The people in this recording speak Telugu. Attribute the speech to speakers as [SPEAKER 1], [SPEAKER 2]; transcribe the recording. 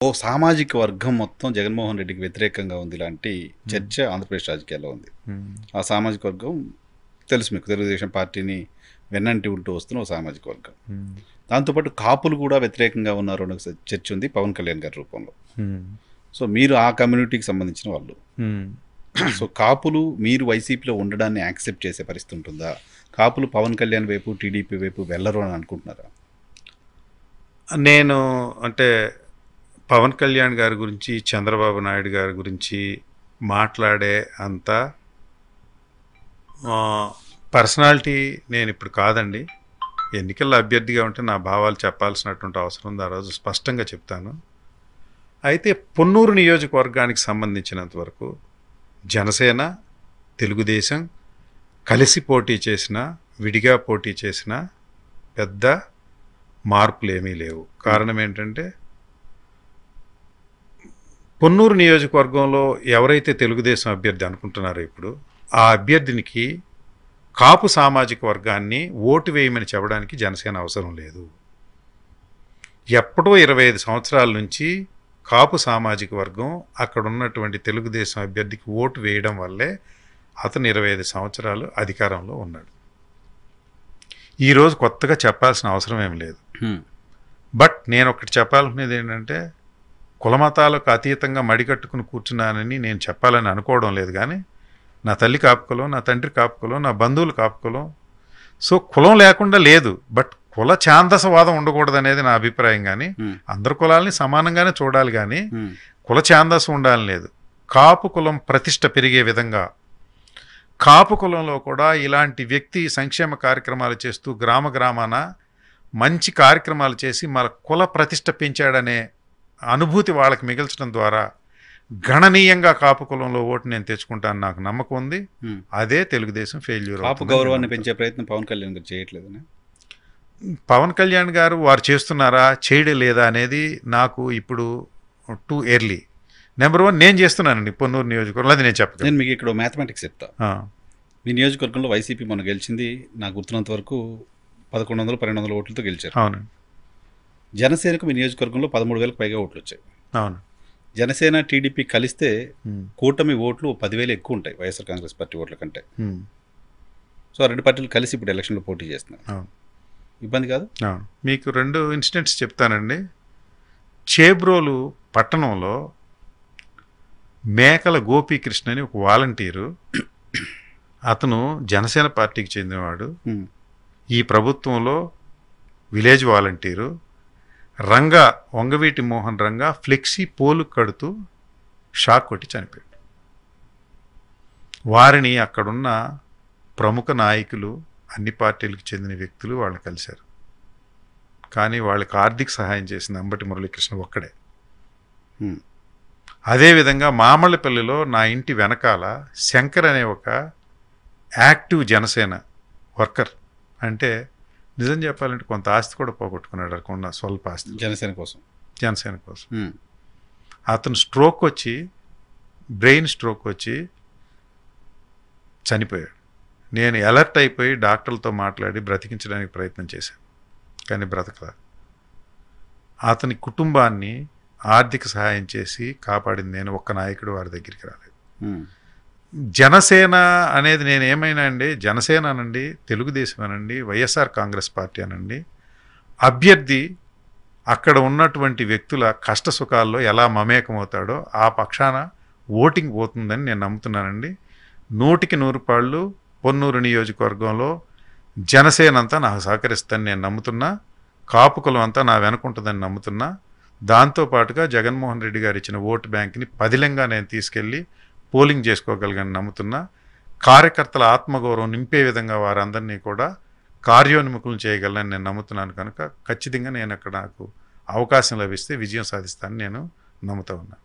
[SPEAKER 1] ఓ సామాజిక వర్గం మొత్తం జగన్మోహన్ రెడ్డికి వ్యతిరేకంగా ఉంది ఇలాంటి
[SPEAKER 2] హ్మ్.
[SPEAKER 1] చర్చ ఆంధ్రప్రదేశ్ రాజకీయాల్లో ఉంది.
[SPEAKER 2] హ్మ్.
[SPEAKER 1] ఆ సామాజిక వర్గం తెలుసు మీకు, తెలుగుదేశం పార్టీని వెన్నంటి ఉంటూ వస్తున్న ఒక సామాజిక వర్గం.
[SPEAKER 2] హ్మ్.
[SPEAKER 1] దాంతోపాటు కాపులు కూడా వ్యతిరేకంగా ఉన్నారు అనే ఒక చర్చ ఉంది పవన్ కళ్యాణ్ గారి రూపంలో.
[SPEAKER 2] హ్మ్.
[SPEAKER 1] సో మీరు ఆ కమ్యూనిటీకి సంబంధించిన వాళ్ళు.
[SPEAKER 2] హ్మ్.
[SPEAKER 1] సో కాపులు మీరు వైసీపీలో ఉండడాన్ని యాక్సెప్ట్ చేసే పరిస్థితి ఉంటుందా? కాపులు పవన్ కళ్యాణ్ వైపు, టీడీపీ వైపు వెళ్ళరు అని అనుకుంటున్నారా?
[SPEAKER 2] నేను అంటే పవన్ కళ్యాణ్ గారి గురించి, చంద్రబాబు నాయుడు గారి గురించి మాట్లాడే అంత పర్సనాలిటీ నేను ఇప్పుడు కాదండి. ఎన్నికల్లో అభ్యర్థిగా ఉంటే నా భావాలు చెప్పాల్సినటువంటి అవసరం ఉంది. ఆ రోజు స్పష్టంగా చెప్తాను. అయితే పొన్నూరు నియోజకవర్గానికి సంబంధించినంత వరకు జనసేన, తెలుగుదేశం కలిసి పోటీ చేసిన, విడిగా పోటీ చేసిన పెద్ద మార్పులు ఏమీ లేవు. కారణం ఏంటంటే పొన్నూరు నియోజకవర్గంలో ఎవరైతే తెలుగుదేశం అభ్యర్థి అనుకుంటున్నారో ఇప్పుడు ఆ అభ్యర్థినికి కాపు సామాజిక వర్గాన్ని ఓటు వేయమని చెప్పడానికి జనసేన అవసరం లేదు. ఎప్పుడో 25 సంవత్సరాల నుంచి కాపు సామాజిక వర్గం అక్కడ ఉన్నటువంటి తెలుగుదేశం అభ్యర్థికి ఓటు వేయడం వల్లే అతను 25 సంవత్సరాలు అధికారంలో ఉన్నాడు. ఈరోజు కొత్తగా చెప్పాల్సిన అవసరం ఏం లేదు. బట్ నేను ఒకటి చెప్పాలనుకునేది ఏంటంటే కులమతాలకు అతీతంగా మడికట్టుకుని కూర్చున్నానని నేను చెప్పాలని అనుకోవడం లేదు. కానీ నా తల్లి కాపుకులం, నా తండ్రి కాపుకులం, నా బంధువులు కాపుకులం. సో కులం లేకుండా లేదు, బట్ కుల ఛాందసవాదం ఉండకూడదు అనేది నా అభిప్రాయం. కానీ అందరు కులాలని సమానంగానే చూడాలి, కానీ కుల ఛాందసం ఉండాలని లేదు. కాపు కులం ప్రతిష్ట పెరిగే విధంగా కాపు కులంలో కూడా ఇలాంటి వ్యక్తి సంక్షేమ కార్యక్రమాలు చేస్తూ గ్రామ గ్రామాన మంచి కార్యక్రమాలు చేసి మన కుల ప్రతిష్ట పెంచాడనే అనుభూతి వాళ్ళకి మిగిల్చడం ద్వారా గణనీయంగా కాపు కులంలో ఓటు నేను తెచ్చుకుంటాను, నాకు నమ్మకం ఉంది. అదే తెలుగుదేశం ఫెయిల్యూర్.
[SPEAKER 1] కాపు గౌరవాన్ని పెంచే ప్రయత్నం పవన్ కళ్యాణ్ గారు చేయట్లేదని.
[SPEAKER 2] పవన్ కళ్యాణ్ గారు వారు చేస్తున్నారా చేయడం లేదా అనేది నాకు ఇప్పుడు టూ ఎర్లీ. నెంబర్ 1 నేను చేస్తున్నానండి పొన్నూరు నియోజకవర్గంలో, అది నేను చెప్పను.
[SPEAKER 1] నేను మీకు ఇక్కడ మ్యాథమెటిక్స్ చెప్తా. మీ నియోజకవర్గంలో వైసీపీ మనం గెలిచింది నాకు గుర్తున్నంత వరకు 1100-1200 ఓట్లతో గెలిచారు.
[SPEAKER 2] అవును.
[SPEAKER 1] జనసేనకు మీ నియోజకవర్గంలో 13,000కు పైగా ఓట్లు వచ్చాయి.
[SPEAKER 2] అవును.
[SPEAKER 1] జనసేన టీడీపీ కలిస్తే కూటమి ఓట్లు 10,000 ఎక్కువ ఉంటాయి వైఎస్ఆర్ కాంగ్రెస్ పార్టీ ఓట్ల కంటే. సో ఆ రెండు పార్టీలు కలిసి ఇప్పుడు ఎలక్షన్లో పోటీ చేస్తున్నారు. ఇబ్బంది కాదు?
[SPEAKER 2] మీకు 2 ఇన్సిడెంట్స్ చెప్తానండి. చేబ్రోలు పట్టణంలో మేకల గోపీకృష్ణ అని ఒక వాలంటీరు, అతను జనసేన పార్టీకి చెందినవాడు. ఈ ప్రభుత్వంలో village volunteer Ranga, Vangaveeti Mohan Ranga flexi pole కడుతూ షాక్ కొట్టి చనిపోయాడు. వారిని అక్కడున్న ప్రముఖ నాయకులు, అన్ని పార్టీలకు చెందిన వ్యక్తులు వాళ్ళని కలిశారు. కానీ వాళ్ళకి ఆర్థిక సహాయం చేసిన అంబటి మురళీకృష్ణ ఒక్కడే. అదేవిధంగా మామళ్ళపల్లిలో నా ఇంటి వెనకాల శంకర్ అనే ఒక యాక్టివ్ జనసేన వర్కర్, అంటే నిజం చెప్పాలంటే కొంత ఆస్తి కూడా పోగొట్టుకున్నాడు, అనుకున్న స్వల్ప ఆస్తి
[SPEAKER 1] జనసేన కోసం.
[SPEAKER 2] అతను స్ట్రోక్ వచ్చి, బ్రెయిన్ స్ట్రోక్ వచ్చి చనిపోయాడు. నేను అలర్ట్ అయిపోయి డాక్టర్లతో మాట్లాడి బ్రతికించడానికి ప్రయత్నం చేశాను, కానీ బ్రతకలా. అతని కుటుంబాన్ని ఆర్థిక సహాయం చేసి కాపాడింది నేను, ఒక్క నాయకుడు వారి దగ్గరికి రాలేదు. జనసేన అనేది నేను ఏమైనా అండి, జనసేన అనండి, తెలుగుదేశం అనండి, వైఎస్ఆర్ కాంగ్రెస్ పార్టీ అనండి, అభ్యర్థి అక్కడ ఉన్నటువంటి వ్యక్తుల కష్ట సుఖాల్లో ఎలా మమేకమవుతాడో ఆ పక్షాన ఓటింగ్ పోతుందని నేను నమ్ముతున్నానండి. 100కి 100 పాళ్ళు పొన్నూరు నియోజకవర్గంలో జనసేన అంతా నాకు సహకరిస్తుందని నేను నమ్ముతున్నా. కాపు కులం అంతా నా వెనుకుంటుందని నమ్ముతున్నా. దాంతోపాటుగా జగన్మోహన్ రెడ్డి గారు ఇచ్చిన ఓటు బ్యాంక్ని పదిలంగా నేను తీసుకెళ్ళి పోలింగ్ చేసుకోగలిగాను నమ్ముతున్నా. కార్యకర్తల ఆత్మగౌరవం నింపే విధంగా వారందరినీ కూడా కార్యోన్ముఖులను చేయగలనని నేను నమ్ముతున్నాను. కనుక ఖచ్చితంగా నేను అక్కడ నాకు అవకాశం లభిస్తే విజయం సాధిస్తానని నేను నమ్ముతా ఉన్నాను.